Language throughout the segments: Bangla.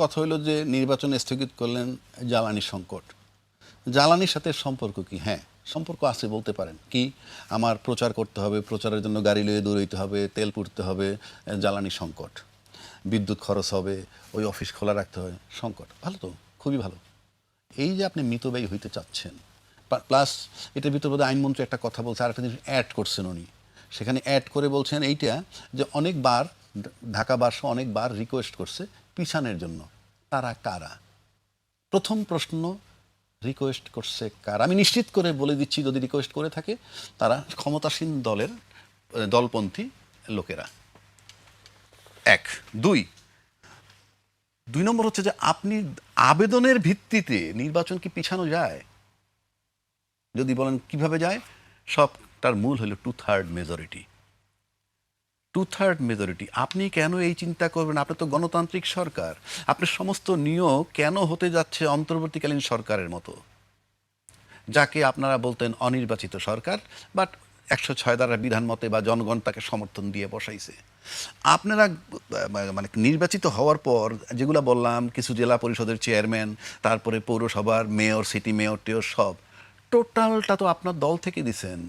কথা হলো যে নির্বাচন স্থগিত করলেন জ্বালানি সংকট। জ্বালানির সাথে সম্পর্ক কি? হ্যাঁ, সম্পর্ক আছে বলতে পারেন। কি? আমার প্রচার করতে হবে, প্রচারের জন্য গাড়ি লয়ে দৌড়াইতে হবে, তেল পুড়তে হবে, জ্বালানি সংকট। বিদ্যুৎ খরচ হবে, ওই অফিস খোলা রাখতে হবে, সংকট। ভালো তো, খুবই ভালো। এই যে আপনি মিতব্যয়ী হইতে চাচ্ছেন, প্লাস এটার ভিতর বোধহয় আইনমন্ত্রী একটা কথা বলছে, আর একটা জিনিস অ্যাড করছেন উনি। সেখানে অ্যাড করে বলছেন এইটা যে অনেকবার ঢাকাবাসী অনেকবার রিকোয়েস্ট করছে পিছানের জন্য। তারা কারা? প্রথম প্রশ্ন, রিকোয়েস্ট করছে কারা? আমি নিশ্চিত করে বলে দিচ্ছি, যদি রিকোয়েস্ট করে থাকে তারা ক্ষমতাসীন দলের দলপন্থী লোকেরা। এক। দুই নম্বর হচ্ছে যে আপনি আবেদনের ভিত্তিতে নির্বাচন কি পিছানো যায়? যদি বলেন কিভাবে যায়, সবটার মূল হলো 2/3 মেজরিটি। 2/3 মেজরিটি। আপনি কেন এই চিন্তা করবেন? আপনি তো গণতান্ত্রিক সরকার। আপনার সমস্ত নিয়োগ কেন হতে যাচ্ছে অন্তর্বর্তীকালীন সরকারের মতো, যাকে আপনারা বলতেন অনির্বাচিত সরকার, বাট 106 দ্বারা বিধান মতে বা জনগণ তাকে সমর্থন দিয়ে বসাইছে। আপনারা মানে নির্বাচিত হওয়ার পর যেগুলো বললাম, কিছু জেলা পরিষদের চেয়ারম্যান, তারপরে পৌরসভার মেয়র, সিটি মেয়র টেয়র, সব টোটালটা তো আপনার দল থেকে দিছেন।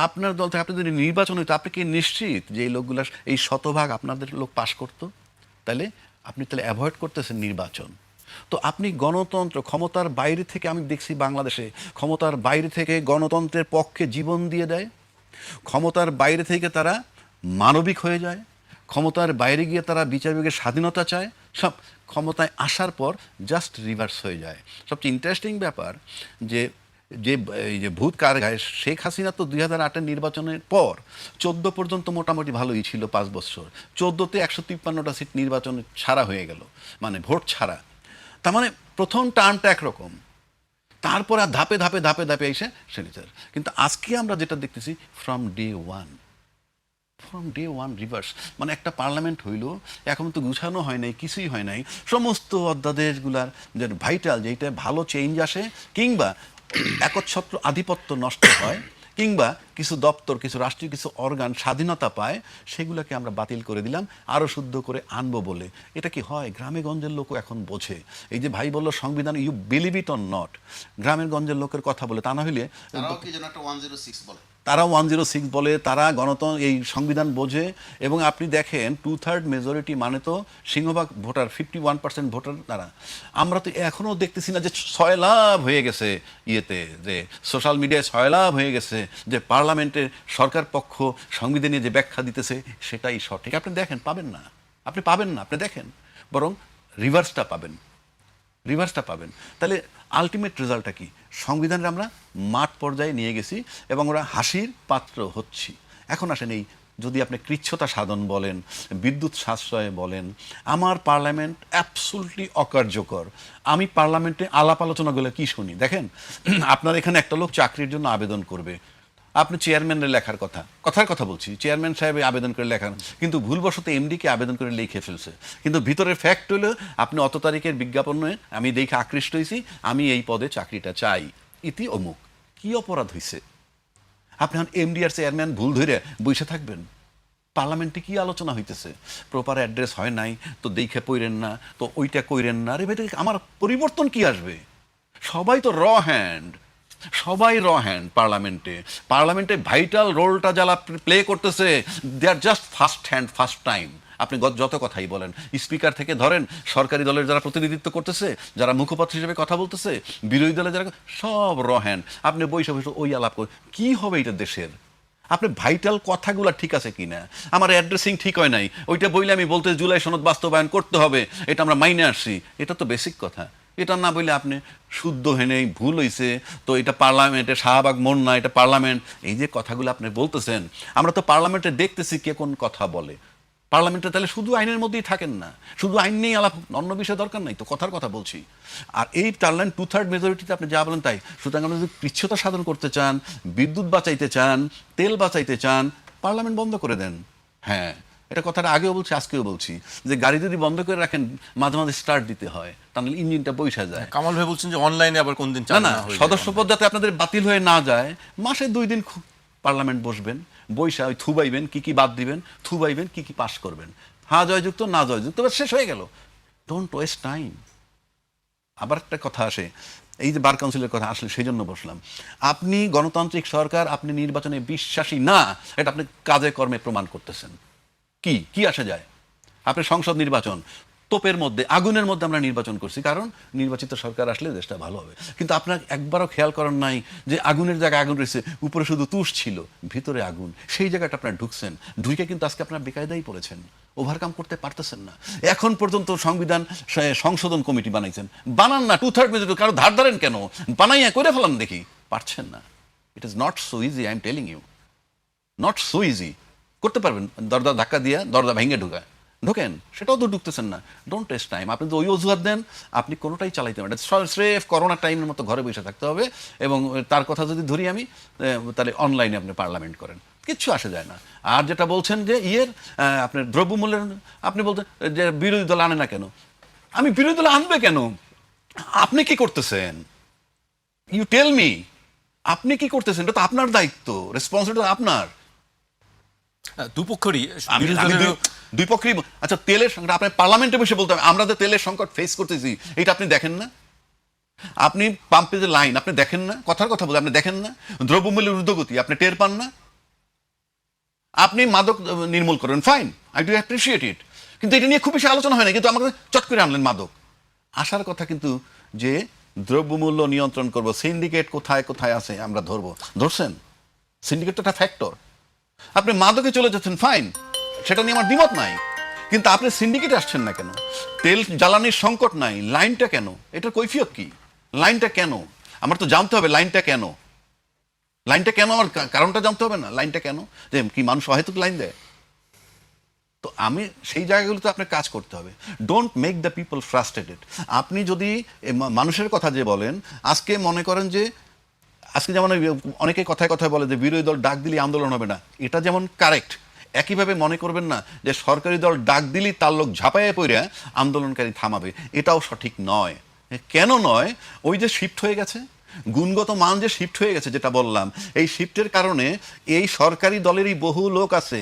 আপনার দল থেকে আপনি যদি নির্বাচন হইতো, আপনি কি নিশ্চিত যে এই লোকগুলা, এই শতভাগ আপনাদের লোক পাশ করতো? তাহলে আপনি তাহলে অ্যাভয়েড করতেছেন নির্বাচন। তো আপনি গণতন্ত্র, ক্ষমতার বাইরে থেকে, আমি দেখছি বাংলাদেশে ক্ষমতার বাইরে থেকে গণতন্ত্রের পক্ষে জীবন দিয়ে দেয়, ক্ষমতার বাইরে থেকে তারা মানবিক হয়ে যায়, ক্ষমতার বাইরে গিয়ে তারা বিচার বিভাগের স্বাধীনতা চায়, সব ক্ষমতায় আসার পর জাস্ট রিভার্স হয়ে যায়। সবচেয়ে ইন্টারেস্টিং ব্যাপার যে যে এই যে ভূত কার গায়ে, শেখ হাসিনা তো 2008-এর নির্বাচনের পর 14 পর্যন্ত মোটামুটি ভালোই ছিল, 5 বছর। 14তে 153টা সিট নির্বাচন ছাড়া হয়ে গেল, মানে ভোট ছাড়া। তার মানে প্রথম টার্নটা একরকম, তারপর আর ধাপে ধাপে ধাপে ধাপে এসে সেনিচার। কিন্তু আজকে আমরা যেটা দেখতেছি, ফ্রম ডে ওয়ান রিভার্স। মানে একটা পার্লামেন্ট হইল, এখন তো গুছানো হয় নাই, কিছুই হয় নাই। সমস্ত অধ্যাদেশগুলার যে ভাইটাল, যেটা ভালো চেঞ্জ আসে, কিংবা একচ্ছত্র আধিপত্য নষ্ট হয়, কিংবা কিছু দপ্তর, কিছু রাষ্ট্রীয় কিছু অর্গান স্বাধীনতা পায়, সেগুলোকে আমরা বাতিল করে দিলাম আরও শুদ্ধ করে আনবো বলে। এটা কি হয়? গ্রামে গঞ্জের লোকও এখন বোঝে। এই যে ভাই বললো সংবিধান, you believe it or not, গ্রামের গঞ্জের লোকের কথা বলে, তা না হইলে তারা 106 বলে, তারা গণতন্ত্র, এই সংবিধান বোঝে। এবং আপনি দেখেন 2/3 মেজরিটি মানে তো সিংহভাগ ভোটার, 51% ভোটার তারা। আমরা তো এখনও দেখতেছি না যে ছয়লাভ হয়ে গেছে, ইয়েতে যে সোশ্যাল মিডিয়ায় ছয়লাভ হয়ে গেছে যে পার্লামেন্টের সরকার পক্ষ সংবিধানে যে ব্যাখ্যা দিতেছে সেটাই সঠিক। আপনি দেখেন, পাবেন না, আপনি দেখেন, বরং রিভার্সটা পাবেন। তাহলে আলটিমেট রেজাল্টটা কি? সংবিধানের আমরা মাঠ পর্যায়ে নিয়ে গেছি এবং ওরা হাসির পাত্র হচ্ছি। এখন আসেন, এই যদি আপনি কৃচ্ছতা সাধন বলেন, বিদ্যুৎ সাশ্রয় বলেন, আমার পার্লামেন্ট অ্যাবসুলটলি অকার্যকর। আমি পার্লামেন্টে আলাপ আলোচনাগুলো কি শুনি দেখেন, আপনার এখানে একটা লোক চাকরির জন্য আবেদন করবে, আপনি চেয়ারম্যানের লেখার কথার কথা বলছি, চেয়ারম্যান সাহেব আবেদন করে লেখান, কিন্তু ভুলবশত এমডিকে আবেদন করে লিখে ফেলছে। কিন্তু ভিতরের ফ্যাক্ট হলো, আপনি অত তারিখের বিজ্ঞাপনে আমি দেখে আকৃষ্ট হয়েছি, আমি এই পদে চাকরিটা চাই, ইতি অমুক। কি অপরাধ হয়েছে? আপনি এমডি আর চেয়ারম্যান ভুল ধরে বসে থাকবেন? পার্লামেন্টে কি আলোচনা হইতেছে? প্রপার অ্যাড্রেস হয় নাই তো দেখে পইরেন না, তো ওইটা কইরেন না। আরে ভাই, আমার পরিবর্তন কি আসবে? সবাই তো পার্লামেন্টে ভাইটাল রোলটা যারা প্লে করতেছে, দে আর জাস্ট ফার্স্ট টাইম। আপনি যত কথাই বলেন, স্পিকার থেকে ধরেন, সরকারি দলের যারা প্রতিনিধিত্ব করতেছে, যারা মুখপাত্র হিসেবে কথা বলতেছে, বিরোধী দলের যারা, সব হ্যান্ড। আপনি বৈশা ওই আলাপ করে কি হবে এটা দেশের? আপনি ভাইটাল কথাগুলো ঠিক আছে কিনা, আমার অ্যাড্রেসিং ঠিক হয় নাই, ওইটা বইলে আমি বলতে জুলাই সনদ বাস্তবায়ন করতে হবে, এটা আমরা মাইনে আসছি, এটা তো বেসিক কথা। এটা না বললে আপনি শুদ্ধ হেনে ভুল হয়েছে, তো এটা পার্লামেন্টে শাহবাগ মোড় না, এটা পার্লামেন্ট, এই যে কথাগুলো আপনি বলতেছেন, আমরা তো পার্লামেন্টে দেখতেছি কে কোন কথা বলে। পার্লামেন্টে তাহলে শুধু আইনের মধ্যেই থাকেন না, শুধু আইন নিয়েই আলাপ, অন্য বিষয় দরকার নাই তো, কথার কথা বলছি। আর এই পার্লামেন্ট 2/3 মেজরিটিতে আপনি যা বলেন তাই। সুতরাং আপনি যদি কৃচ্ছতা সাধন করতে চান, বিদ্যুৎ বাঁচাইতে চান, তেল বাঁচাইতে চান, পার্লামেন্ট বন্ধ করে দেন। হ্যাঁ, এটা কথাটা আগেও বলছি, আজকেও বলছি, যে গাড়ি যদি বন্ধ করে রাখেন, মাঝে মাঝে স্টার্ট দিতে হয়, তাহলে ইঞ্জিনটা বৈশা যায়। কামাল ভাই বলছেন যে অনলাইনে আবার কোন দিন না, সদস্যপদ যাতে আপনাদের বাতিল হয়ে না যায়, মাসে 2 দিন পার্লামেন্ট বসবেন, বৈশা ওই থুবাইবেন, কি কি বাদ দিবেন, থুবাইবেন, কি কি পাস করবেন, হ্যাঁ জয়যুক্ত, না জয়যুক্ত, শেষ হয়ে গেল। Don't waste time. আবার একটা কথা আসে, এই যে বার কাউন্সিলের কথা আসলে সেই জন্য বসলাম। আপনি গণতান্ত্রিক সরকার, আপনি নির্বাচনে বিশ্বাসী না, এটা আপনি কাজে কর্মে প্রমাণ করতেছেন। কি কি আসা যায়? আপনি সংসদ নির্বাচন তোপের মধ্যে, আগুনের মধ্যে আমরা নির্বাচন করছি, কারণ নির্বাচিত সরকার আসলে দেশটা ভালো হবে। কিন্তু আপনার একবারও খেয়াল করেন নাই যে আগুনের জায়গায় আগুন রয়েছে, উপরে শুধু তুষ ছিল, ভিতরে আগুন। সেই জায়গাটা আপনার ঢুকছেন, ঢুকে কিন্তু আজকে আপনার বেকায়দাই পড়েছেন, ওভারকাম করতে পারতেছেন না। এখন পর্যন্ত সংবিধান সংশোধন কমিটি বানাইছেন, বানান না, 2/3 মেজরিটি, কারো ধার ধারেন কেন? বানাইয়া করে ফেলান দেখি, পারছেন না। It is not so easy, I am telling you, not so easy. করতে পারবেন, দরজা ধাক্কা দিয়ে দরজা ভেঙে ঢোকেন, সেটাও তো ঢুকতেছেন না। Don't waste time. আপনি তো ওই অজুহাত দেন, আপনি কোনোটাই চালাইতে পারেন। স্রেফ করোনা টাইমের মতো ঘরে বসে থাকতে হবে, এবং তার কথা যদি ধরি আমি, তাহলে অনলাইনে আপনি পার্লামেন্ট করেন, কিচ্ছু আসে যায় না। আর যেটা বলছেন যে আপনার দ্রব্যমূল্যের, আপনি বলতে যে বিরোধী দল আনে না কেন? আমি বিরোধী দল আনবে কেন? আপনি কি করতেছেন? ইউ টেল মি, আপনি কি করতেছেন? এটা তো আপনার দায়িত্ব, রেসপন্সিবিলিটি আপনার। দুপক্ষেরই আমি বিরোধী আমি দলেরও- দুই পক্ষেরই আচ্ছা, তেলের সংকট আপনি পার্লামেন্টে বসে বলতে হবে, আমরা যে তেলের সংকট ফেস করতেছি, এটা আপনি দেখেন না? আপনি পাম্পে যে লাইন আপনি দেখেন না? কথার কথা বলে আপনি দেখেন না? দ্রব্যমূল্যের ঊর্ধ্বগতি আপনি টের পান না? আপনি মাদক নির্মূল করেন, fine, I do appreciate it, কিন্তু এটা নিয়ে খুব বেশি আলোচনা হয় না। কিন্তু আমাকে চট করে আনলেন মাদক। আসার কথা কিন্তু যে দ্রব্যমূল্য নিয়ন্ত্রণ করব, সিন্ডিকেট কোথায় কোথায় আছে আমরা ধরবো, ধরছেন? সিন্ডিকেট তো একটা ফ্যাক্টর। আপনি মাদকে চলে যাচ্ছেন, ফাইন, সেটা নিয়ে আমার দ্বিমত নাই, কিন্তু আপনি সিন্ডিকেটে আসছেন না কেন? তেল জ্বালানির সংকট নাই, লাইনটা কেন? এটার কৈফিয়ত কি? লাইনটা কেন? আমার তো জানতে হবে লাইনটা কেন। লাইনটা কেন, আমার কারণটা জানতে হবে না? লাইনটা কেন? যে কি মানুষ অহেতুক লাইন দেয়? তো আমি সেই জায়গাগুলোতে আপনার কাজ করতে হবে। Don't make the people frustrated. আপনি যদি মানুষের কথা যে বলেন, আজকে মনে করেন যে আজকে যেমন অনেকে কথায় কথায় বলে যে বিরোধী দল ডাক দিলে আন্দোলন হবে না, এটা যেমন কারেক্ট, একইভাবে মনে করবেন না যে সরকারি দল ডাক দিলেই তার লোক ঝাঁপাইয়ে পড়ে আন্দোলনকারী থামাবে, এটাও সঠিক নয়। কেন নয়? ওই যে শিফট হয়ে গেছে, গুণগত মান যে শিফট হয়ে গেছে, যেটা বললাম, এই শিফটের কারণে এই সরকারি দলেরই বহু লোক আছে,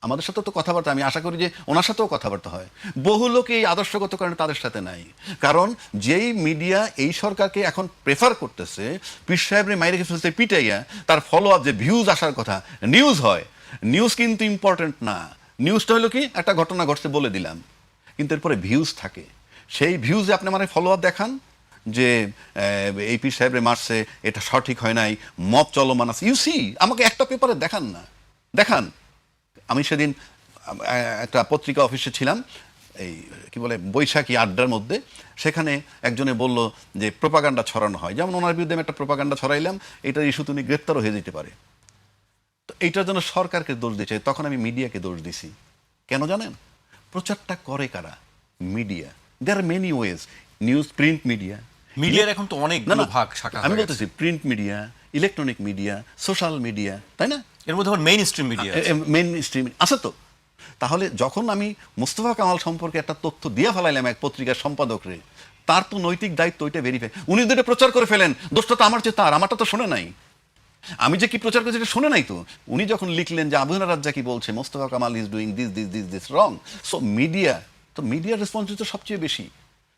আমাদের সাথে তো কথাবার্তা, আমি আশা করি যে ওনার সাথেও কথাবার্তা হয়, বহু লোক এই আদর্শগত কারণে তাদের সাথে নাই। কারণ যেই মিডিয়া এই সরকারকে এখন প্রেফার করতেছে, পীর সাহেবের মাইরে ফেলতে পিটাইয়া তার ফলো আপ যে ভিউজ আসার কথা, নিউজ হয়, নিউজ কিন্তু ইম্পর্টেন্ট না। নিউজটা হলো কি, একটা ঘটনা ঘটছে বলে দিলাম, কিন্তু এরপরে ভিউজ থাকে। সেই ভিউজে আপনি মানে ফলো আপ দেখান যে এই পীর সাহেবরে মারছে, এটা সঠিক হয় নাই, মব চলমান আছে, ইউ সি, আমাকে একটা পেপারে দেখান না, দেখান। আমি সেদিন একটা পত্রিকা অফিসে ছিলাম, এই কি বলে বৈশাখী আড্ডার মধ্যে, সেখানে একজনে বলল যে প্রোপাগান্ডা ছড়ানো হয়, যেমন ওনার বিরুদ্ধে আমি একটা প্রোপাগান্ডা ছড়াইলাম, এটার ইস্যুতে উনি গ্রেপ্তারও হয়ে যেতে পারে। তো এইটার জন্য সরকারকে দোষ দিচ্ছে, তখন আমি মিডিয়াকে দোষ দিছি। কেন জানেন? প্রচারটা করে কারা? Media. There are many ways, news, print media. মিডিয়ার এখন তো অনেকগুলো ভাগ শাখা আমি হয়ে বলতেছি print media, electronic media, social media, তাই না? গেছে। এর মধ্যে আবার mainstream media mainstream আছে তো। তাহলে যখন আমি মোস্তফা কামাল সম্পর্কে একটা তথ্য দিয়ে ফেলাইলাম এক পত্রিকার সম্পাদকরে, তার তো নৈতিক দায়িত্ব ওইটা ভেরিফাই। উনি যদি এটা প্রচার করে ফেলেন, দোষটা তো আমার চেয়ে তার, আমারটা তো শোনে নাই। আমি যে কি প্রচার করছি এটা শোনে নাই তো। উনি যখন লিখলেন যে আবুনা রাজ্জা কি বলছে, Mostafa Kamal is doing this this this this wrong, so media, তো মিডিয়ার রেসপন্সিবিলিটি সবচেয়ে বেশি।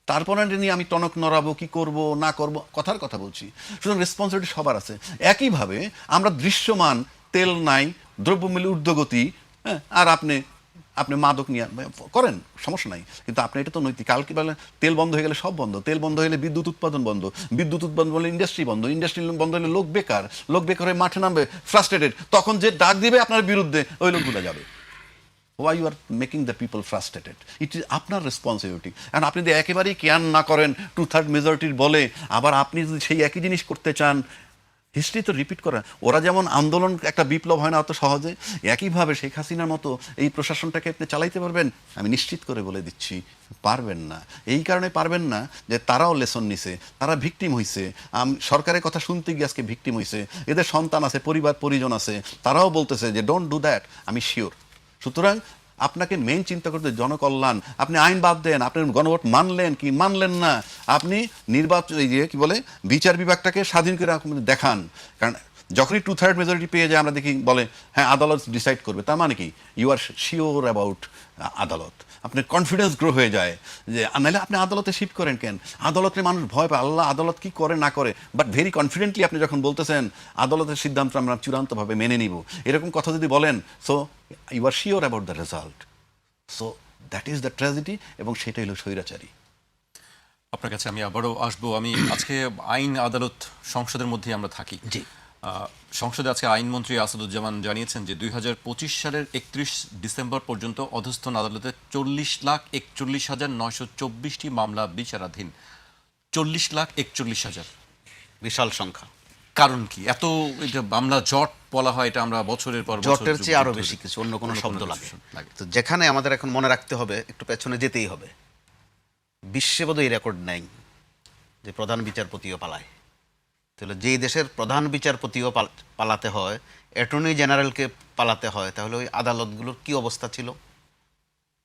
তারপরে এটা নিয়ে আমি টনক নড়াবো, কি করব না করব, কথার কথা বলছি। সুতরাং রেসপন্সিবিলিটি সবার আছে। একইভাবে আমরা দৃশ্যমান তেল নাই, দ্রব্যমূল্যের ঊর্ধ্বগতি, হ্যাঁ, আর আপনি মাদক নিয়ে করেন, সমস্যা নাই, কিন্তু আপনি এটা তো নৈতিক। কালকে বলে তেল বন্ধ হয়ে গেলে সব বন্ধ, তেল বন্ধ হলে বিদ্যুৎ উৎপাদন বন্ধ, বিদ্যুৎ উৎপাদন বলে ইন্ডাস্ট্রি বন্ধ, ইন্ডাস্ট্রি বন্ধ হলে লোক বেকার, লোক বেকার হয়ে মাঠে নামবে ফ্রাস্ট্রেটেড, তখন যে ডাক দিবে আপনার বিরুদ্ধে ওই লোকগুলো যাবে। Why you are making the people frustrated? It is আপনার রেসপন্সিবিলিটি। কারণ আপনি যদি একেবারেই কেয়ার না করেন 2/3 মেজরিটির বলে, আবার আপনি যদি সেই একই জিনিস করতে চান, হিস্ট্রি তো রিপিট করা। ওরা যেমন আন্দোলন, একটা বিপ্লব হয় না অত সহজে, একইভাবে শেখ হাসিনার মতো এই প্রশাসনটাকে আপনি চালাইতে পারবেন? আমি নিশ্চিত করে বলে দিচ্ছি, পারবেন না। এই কারণে পারবেন না যে তারাও লেসন নিছে, তারা ভিকটিম হইছে, সরকারের কথা শুনতে গিয়ে আজকে ভিকটিম হইছে, এদের সন্তান আছে, পরিবার পরিজন আছে, তারাও বলতেছে যে ডোন্ট ডু দ্যাট, আমি শিওর। সুতরাং আপনাকে মেইন চিন্তা করতে জনকল্যাণ। আপনি আইন বাদ দেন, আপনি গণভোট মানলেন কি মানলেন না, আপনি নির্বাচন, এই যে কি বলে বিচার বিভাগটাকে স্বাধীন করে দেখান। কারণ যখনই 2/3 মেজরিটি পেয়ে যায় আমরা দেখি বলে হ্যাঁ আদালত ডিসাইড করবে, তার মানে কি ইউ আর শিওর অ্যাবাউট আদালত। আপনার কনফিডেন্স গ্রো হয়ে যায় যে নাহলে আপনি আদালতে শিফট করেন কেন? আদালতে মানুষ ভয় পায়, আল্লাহ আদালত কি করে না করে, বাট ভেরি কনফিডেন্টলি আপনি যখন বলতেছেন আদালতের সিদ্ধান্ত আমরা চূড়ান্তভাবে মেনে নিব, এরকম কথা যদি বলেন, so you are sure about the result. So that is the tragedy, এবং সেটাই হলো স্বৈরাচারী। আপনার কাছে আমি আবারও আসবো। আমি আজকে আইন আদালত সংসদের মধ্যে আমরা থাকি। জি। সংসদে আজকে আইনমন্ত্রী আসাদুজ্জামান জানিয়েছেন যে 2025 সালের 31 ডিসেম্বর পর্যন্ত অধস্তন আদালতে 40,41,924টি মামলা বিচারাধীন। 40,41,000 বিশাল সংখ্যা। কারণ কি এত এটা মামলা জট বলা হয়, এটা আমরা বছরের পর বছর জটের চেয়ে আরো যুগ বেশি ধরে কিছু, অন্য কোনো শব্দ লাগে। লাগে। তো যেখানে আমাদের এখন মনে রাখতে হবে, একটু পেছনে যেতেই হবে, বিশ্বে বোধহয় এই রেকর্ড নেই যে প্রধান বিচারপতিও পালায়। তাহলে যেই দেশের প্রধান বিচারপতিও পালাতে হয়, অ্যাটর্নি জেনারেলকে পালাতে হয়, তাহলে ওই আদালতগুলোর কি অবস্থা ছিল?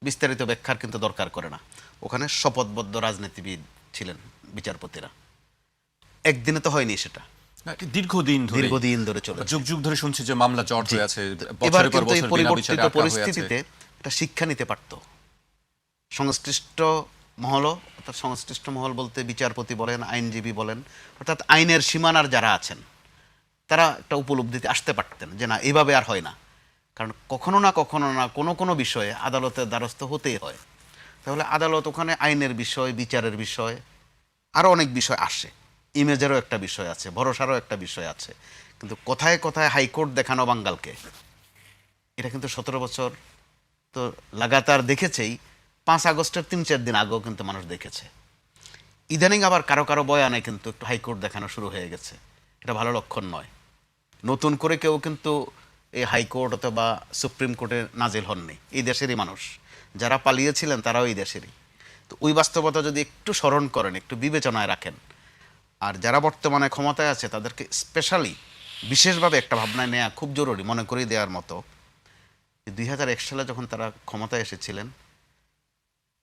বিস্তারিত ব্যাখ্যার কিন্তু দরকার করে না। ওখানে শপথবদ্ধ রাজনীতিবিদ ছিলেন বিচারপতিরা। একদিনে তো হয়নি সেটা, দীর্ঘদিন ধরে চলে। যুগ যুগ ধরে শুনছি যে মামলা জট হয়ে আছে, এবার বছরের পর কিন্তু এই বছর বিনা বিচারে পরিবর্তিত আটকা হয়ে আছে। পরিস্থিতিতে একটা শিক্ষা নিতে পারত সংশ্লিষ্ট মহল, অর্থাৎ সংশ্লিষ্ট মহল বলতে বিচারপতি বলেন, আইনজীবী বলেন, অর্থাৎ আইনের সীমানার যারা আছেন, তারা একটা উপলব্ধিতে আসতে পারতেন যে না, এইভাবে আর হয় না। কারণ কখনো না কোনো বিষয়ে আদালতের দ্বারস্থ হতেই হয়। তাহলে আদালত ওখানে আইনের বিষয়, বিচারের বিষয়, আরও অনেক বিষয় আসে। ইমেজেরও একটা বিষয় আছে, ভরসারও একটা বিষয় আছে। কিন্তু কোথায় কোথায় হাইকোর্ট দেখানো বাঙ্গালকে, এটা কিন্তু 17 বছর তো লাগাতার দেখেছেই। 5 আগস্টের 3-4 দিন আগেও কিন্তু মানুষ দেখেছে। ইদানিং আবার কারো কারো বয়ানে কিন্তু একটু হাইকোর্ট দেখানো শুরু হয়ে গেছে। এটা ভালো লক্ষণ নয়। নতুন করে কেউ কিন্তু এই হাইকোর্ট অথবা সুপ্রিম কোর্টে নাজিল হননি, এই দেশেরই মানুষ। যারা পালিয়েছিলেন তারাও এই দেশেরই। তো ওই বাস্তবতা যদি একটু স্মরণ করেন, একটু বিবেচনায় রাখেন, আর যারা বর্তমানে ক্ষমতায় আছে তাদেরকে স্পেশালি বিশেষভাবে একটা ভাবনায় নেওয়া খুব জরুরি, মনে করিয়ে দেওয়ার মতো। 2001 সালে যখন তারা ক্ষমতায় এসেছিলেন,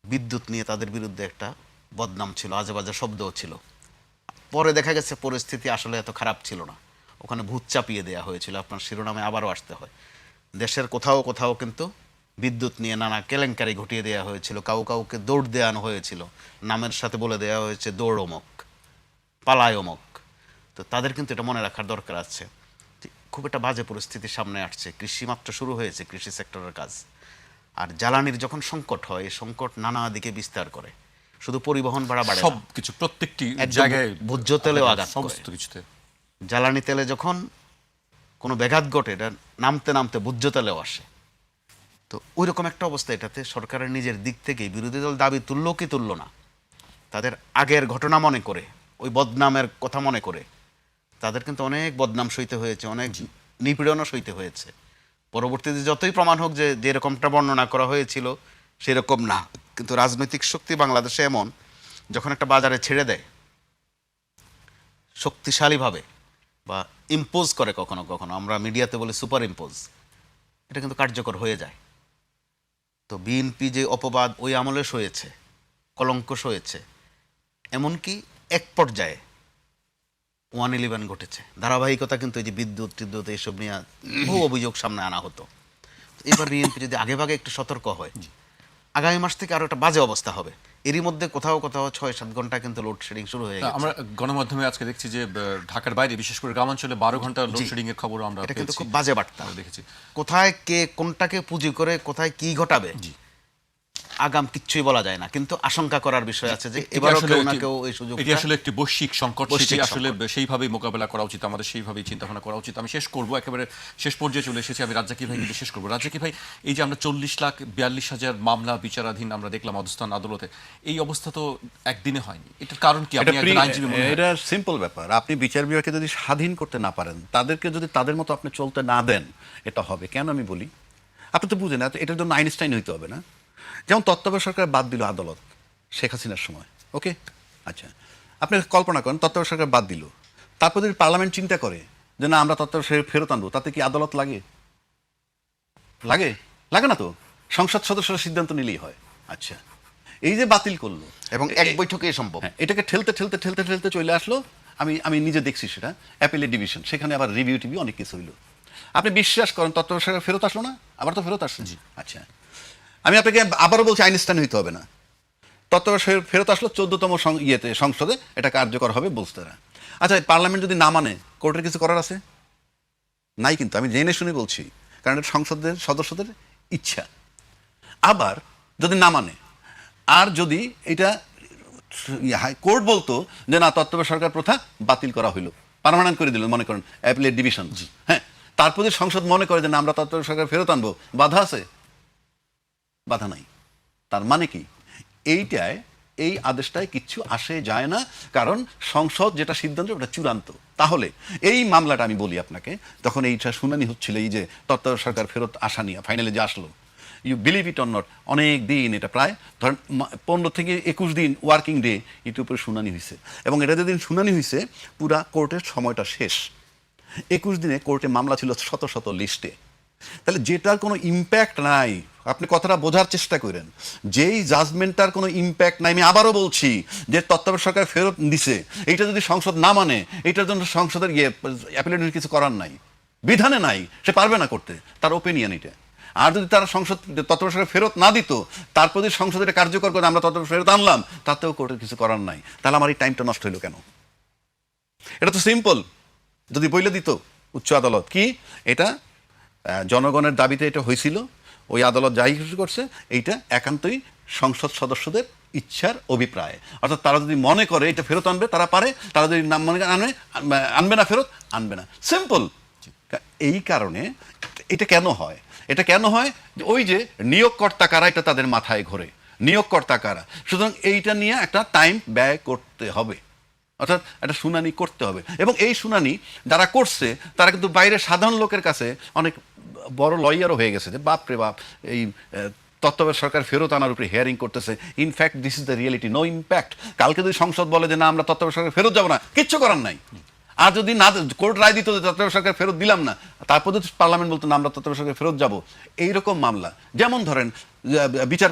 বিদ্যুৎ নিয়ে তাদের বিরুদ্ধে একটা বদনাম ছিল, আজেবাজে শব্দও ছিল। পরে দেখা গেছে পরিস্থিতি আসলে এত খারাপ ছিল না, ওখানে ভূত চাপিয়ে দেওয়া হয়েছিল। আপনার শিরোনামে আবারও আসতে হয়। দেশের কোথাও কোথাও কিন্তু বিদ্যুৎ নিয়ে নানা কেলেঙ্কারি ঘটিয়ে দেওয়া হয়েছিল, কাউকে দৌড় দেওয়ানো হয়েছিল, নামের সাথে বলে দেওয়া হয়েছে দৌড় অমক, পালায় অমক। তো তাদের কিন্তু এটা মনে রাখার দরকার আছে। খুব একটা বাজে পরিস্থিতির সামনে আসছে। কৃষি মাত্র শুরু হয়েছে, কৃষি সেক্টরের কাজ। আর জ্বালানির যখন সংকট হয়, এই সংকট নানা দিকে বিস্তার করে। শুধু পরিবহন ভাড়া বাড়ে, সব কিছু প্রত্যেকটি জায়গায়, ভোজ্য তেলেও আঘাত করে। সমস্ত কিছুতে জ্বালানি তেলে যখন কোনো ব্যাঘাত ঘটে, এটা নামতে নামতে ভোজ্য তেলেও আসে। তো ওই রকম একটা অবস্থা। এটাতে সরকারের নিজের দিক থেকেই বিরোধী দল দাবি তুলল কি তুলল না, তাদের আগের ঘটনা মনে করে, ওই বদনামের কথা মনে করে, তাদের কিন্তু অনেক বদনাম সইতে হয়েছে, অনেক নিপীড়নও সইতে হয়েছে। পরবর্তীতে যতই প্রমাণ হোক যে যেরকমটা বর্ণনা করা হয়েছিল সেরকম না, কিন্তু রাজনৈতিক শক্তি বাংলাদেশে এমন, যখন একটা বাজারে ছেড়ে দেয় শক্তিশালীভাবে বা ইম্পোজ করে, কখনো কখনো আমরা মিডিয়াতে বলি সুপার ইম্পোজ, এটা কিন্তু কার্যকর হয়ে যায়। তো বিএনপি যে অপবাদ ওই আমলে সয়েছে, কলঙ্ক সয়েছে, এমনকি এক পর্যায়ে 111 ঘটেছে। ধারাবাহিকতা কিন্তু এই যে বিদ্যুৎ টিদ্যুৎ এইসব নিয়ে বহু অভিযোগ সামনে আনা হতো। এবার বিএনপি যদি আগে ভাগে একটু সতর্ক হয়, আগামী মাস থেকে আরো একটা বাজে অবস্থা হবে। এরই মধ্যে কোথাও কোথাও 6-7 ঘন্টা কিন্তু লোডশেডিং শুরু হয়ে গেছে। আমরা গণমাধ্যমে আজকে দেখছি যে ঢাকার বাইরে, বিশেষ করে গ্রামাঞ্চলে 12 ঘন্টা লোডশেডিং এর খবর আমরা এটা কিন্তু পেয়েছি। খুব বাজে বার্তা দেখেছি। কোথায় কে কোনটাকে পুঁজি করে কোথায় কি ঘটাবে আগাম কিচ্ছুই বলা যায় না, কিন্তু আশঙ্কা করার বিষয় আছে যে এবারও কেউ না কেউ এই সুযোগ। এটি আসলে একটি বৈশ্বিক সংকট, সেটি আসলে সেইভাবেই মোকাবেলা করা উচিত, আমাদের সেইভাবেই চিন্তা ভাবনা করা উচিত। আমি শেষ করব, একেবারে শেষ পর্যায়ে চলে এসেছি। আমি রাজ্জাকি ভাই কিন্তু শেষ করবো। রাজ্জাকি ভাই, এই যে আমরা 40,42,000 মামলা বিচারাধীন আমরা দেখলাম অধস্থান আদালতে, এই অবস্থা তো একদিনে হয়নি। এটার কারণ কি? আপনি একজন আইনজীবী মনে হয়। এটা সিম্পল ব্যাপার। আপনি বিচার বিভাগকে যদি স্বাধীন করতে না পারেন, তাদেরকে যদি তাদের মতো আপনি চলতে না দেন, এটা হবে কেন আমি বলি। আপনি তো বুঝেন, এটার জন্য আইনস্টাইন হইতে হবে না। যেমন তত্ত্বাবধায়ক সরকার বাদ দিল আদালত শেখ হাসিনার সময়, ওকে, আচ্ছা, আপনি কল্পনা করেন তত্ত্বাবধায়ক সরকার বাদ দিল, তারপর যদি পার্লামেন্ট চিন্তা করে যে না আমরা তত্ত্বাবধায়ক ফেরত আনবো, তাতে কি আদালত লাগে? লাগে? লাগে না তো। সংসদ সদস্যরা সিদ্ধান্ত নিলেই হয়। আচ্ছা, এই যে বাতিল করলো এবং এক বৈঠকেই সম্ভব, এটাকে ঠেলতে ঠেলতে ঠেলতে ঠেলতে চলে আসলো। আমি নিজে দেখছি সেটা, অ্যাপিলেট ডিভিশন, সেখানে আবার রিভিউ টিভি অনেক কিছু হইলো। আপনি বিশ্বাস করেন তত্ত্বাবধায়ক সরকার ফেরত আসলো না? আবার তো ফেরত আসছে। আচ্ছা, আমি আপনাকে আবারও বলছি আইনস্টাইন হইতে হবে না। তত্ত্বাবধায়ক ফেরত আসলো 14তম সংসদে এটা কার্যকর হবে বলছে তারা। আচ্ছা, পার্লামেন্ট যদি না মানে কোর্টের কিছু করার আছে? নাই, কিন্তু আমি জেনে শুনে বলছি, কারণ এটা সংসদের সদস্যদের ইচ্ছা। আবার যদি না মানে, আর যদি এটা কোর্ট বলতো যে না, তত্ত্বাবধায়ক সরকার প্রথা বাতিল করা হইলো, পার্মানেন্ট করে দিল, মনে করেন অ্যাপিলেট ডিভিশন, হ্যাঁ, তারপর যদি সংসদ মনে করে যে না, আমরা তত্ত্বাবধায়ক সরকার ফেরত আনবো, বাধা আছে? বাধা নাই। তার মানে কি, এই আদেশটায় কিচ্ছু আসে যায় না, কারণ সংসদ যেটা সিদ্ধান্ত ওটা চূড়ান্ত। তাহলে এই মামলাটা আমি বলি আপনাকে, যখন এইটা শুনানি হচ্ছিল, এই যে তত্ত্বাবধায়ক সরকার ফেরত আসা নিয়ে ফাইনালে যে আসলো, you believe it or not, অনেক দিন, এটা প্রায় ধরেন 15 থেকে 21 দিন ওয়ার্কিং ডে এটার উপরে শুনানি হয়েছে। এবং এটা যেদিন শুনানি হয়েছে, পুরা কোর্টের সময়টা শেষ। 21 দিনে কোর্টে মামলা ছিল শত শত লিস্টে। তাহলে যেটার কোনো ইম্প্যাক্ট নাই, আপনি কথাটা বোঝার চেষ্টা করেন, যেই জাজমেন্টটার কোনো ইম্প্যাক্ট নাই, আমি আবারও বলছি যে তত্ত্বাবধায়ক সরকার ফেরত দিছে, এইটা যদি সংসদ না মানে, এইটার জন্য সংসদের অ্যাপিলেটের কিছু করার নাই, বিধানে নাই, সে পারবে না করতে, তার ওপিনিয়ন এটা। আর যদি তারা সংসদ তত্ত্বাবধায়ক সরকার ফেরত না দিত, তারপর যদি সংসদ এটা কার্যকর করে আমরা তত্ত্বাবধায়ক ফেরত আনলাম, তাতেও কোর্টের কিছু করার নাই। তাহলে আমার এই টাইমটা নষ্ট হইলো কেন? এটা তো সিম্পল, যদি বইলে দিত উচ্চ আদালত কি এটা জনগণের দাবিতে এটা হয়েছিল, ওই আদালত যাই কিছু করছে, এইটা একান্তই সংসদ সদস্যদের ইচ্ছার অভিপ্রায়। অর্থাৎ তারা যদি মনে করে এটা ফেরত আনবে, তারা পারে, তারা যদি নাম মনে আনবে না, ফেরত আনবে না, সিম্পল। এই কারণে এটা কেন হয়? এটা কেন হয় যে ওই যে নিয়োগকর্তা কারা, এটা তাদের মাথায় ঘোরে, নিয়োগকর্তা কারা। সুতরাং এইটা নিয়ে একটা টাইম ব্যয় করতে হবে, অর্থাৎ একটা শুনানি করতে হবে। এবং এই শুনানি যারা করছে তারা কিন্তু বাইরের সাধারণ লোকের কাছে অনেক বড় লয়ারও হয়ে গেছে, যে বাপ রে বাপ, এই তত্ত্বাবধায়ক সরকার ফেরত আনার উপরে হিয়ারিং করতেছে। In fact this is the reality, no impact. কালকে যদি সংসদ বলে যে না, আমরা তত্ত্বাবধায়ক সরকার ফেরত যাবো না, কিচ্ছু করার নাই। আর যদি না কোর্ট রায় দিত যে তত্ত্বাবধায়ক সরকার ফেরত দিলাম না, তারপর যদি পার্লামেন্ট বলতো না, আমরা তত্ত্বাবধায়ক সরকার ফেরত যাবো, এইরকম মামলা, যেমন ধরেন বিচার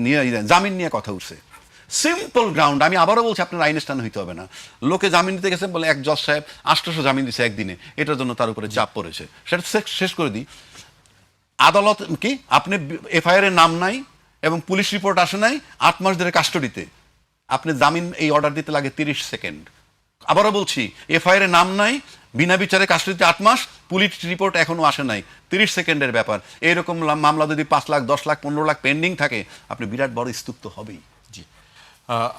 নিয়ে জামিন নিয়ে কথা উঠছে, সিম্পল গ্রাউন্ড। আমি আবারও বলছি, আপনার আইনস্টাইন হইতে হবে না। লোকে জামিন দিতে গেছেন বলে এক জজ সাহেব 800 জামিন দিচ্ছে একদিনে, এটার জন্য তার উপরে চাপ পড়েছে। সেটা শেষ করে দিই। আদালত কি, আপনি এফআইআর এর নাম নাই এবং পুলিশ রিপোর্ট আসে নাই, 8 মাস ধরে কাস্টডিতে, আপনি জামিন এই অর্ডার দিতে লাগে 30 সেকেন্ড। আবারও বলছি, এফআইআর এর নাম নাই, বিনা বিচারে কাস্টডিতে 8 মাস, পুলিশ রিপোর্ট এখনো আসে নাই, 30 সেকেন্ডের ব্যাপার। এইরকম মামলা যদি 5 লাখ, 10 লাখ, 15 লাখ পেন্ডিং থাকে, আপনি বিরাট বড় স্তূপ তো হবেই। জি,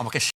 আমাকে